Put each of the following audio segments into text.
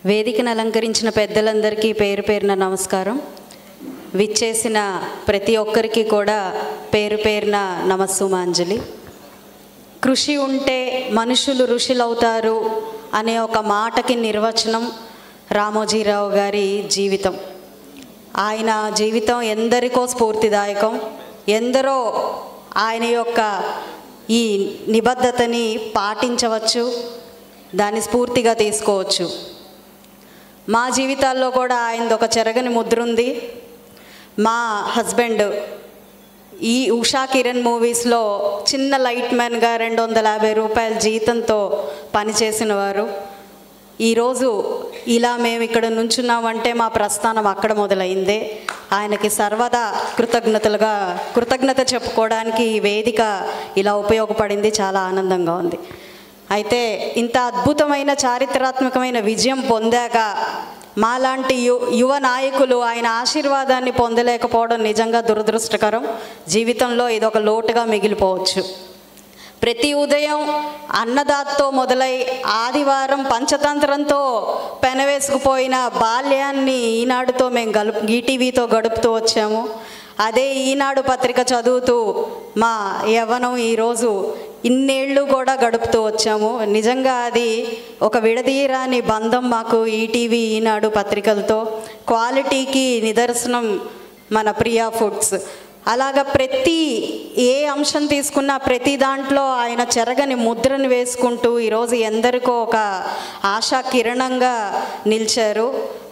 వేదికను అలంకరించిన పెద్దలందరికీ పేరు పేరున నమస్కారం. విచ్చేసిన ప్రతి ఒక్కరికి కూడా పేరు పేరున నమస్సుమాంజలి. కృషి ఉంటే మనుషులు ఋషులవుతారు అనే ఒక మాటకి నిర్వచనం రామోజీరావు గారి జీవితం. ఆయన జీవితం ఎందరికో స్ఫూర్తిదాయకం. ఎందరో ఆయన యొక్క ఈ నిబద్ధతని పాటించవచ్చు, దాన్ని స్ఫూర్తిగా తీసుకోవచ్చు. మా జీవితాల్లో కూడా ఆయనది ఒక చెరగని ముద్ర ఉంది. మా హస్బెండ్ ఈ ఉషా కిరణ్ మూవీస్లో చిన్న లైట్ మ్యాన్గా 250 రూపాయల జీతంతో పనిచేసిన వారు. ఈరోజు ఇలా మేము ఇక్కడ నుంచున్నామంటే మా ప్రస్థానం అక్కడ మొదలైందే. ఆయనకి సర్వదా కృతజ్ఞత చెప్పుకోవడానికి ఈ వేదిక ఇలా ఉపయోగపడింది. చాలా ఆనందంగా ఉంది. అయితే ఇంత అద్భుతమైన చారిత్రాత్మకమైన విజయం పొందాక మాలాంటి యువ నాయకులు ఆయన ఆశీర్వాదాన్ని పొందలేకపోవడం నిజంగా దురదృష్టకరం. జీవితంలో ఇదొక లోటుగా మిగిలిపోవచ్చు. ప్రతి ఉదయం అన్నదాతతో మొదలై ఆదివారం పంచతంత్రంతో పెనవేసుకుపోయిన బాల్యాన్ని ఈనాడుతో మేము ఈటీవీతో గడుపుతూ వచ్చాము. అదే ఈనాడు పత్రిక చదువుతూ మా యవ్వనం ఈరోజు ఇన్నేళ్ళు కూడా గడుపుతూ వచ్చాము. నిజంగా అది ఒక విడదీయరాని బంధం మాకు ఈటీవీ ఈనాడు పత్రికలతో. క్వాలిటీకి నిదర్శనం మన ప్రియా ఫుడ్స్. అలాగా ప్రతి ఏ అంశం తీసుకున్నా ప్రతి దాంట్లో ఆయన చెరగని ముద్రను వేసుకుంటూ ఈరోజు ఎందరికో ఒక ఆశా కిరణంగా నిలిచారు.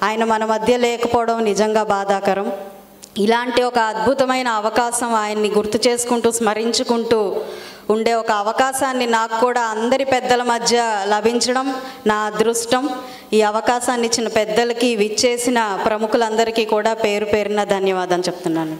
ఆయన మన మధ్య లేకపోవడం నిజంగా బాధాకరం. ఇలాంటి ఒక అద్భుతమైన అవకాశం ఆయన్ని గుర్తు చేసుకుంటూ స్మరించుకుంటూ ఉండే ఒక అవకాశాన్ని నాకు కూడా అందరి పెద్దల మధ్య లభించడం నా అదృష్టం. ఈ అవకాశాన్ని ఇచ్చిన పెద్దలకి, విచ్చేసిన ప్రముఖులందరికీ కూడా పేరు పేరున ధన్యవాదాలు చెప్తున్నాను.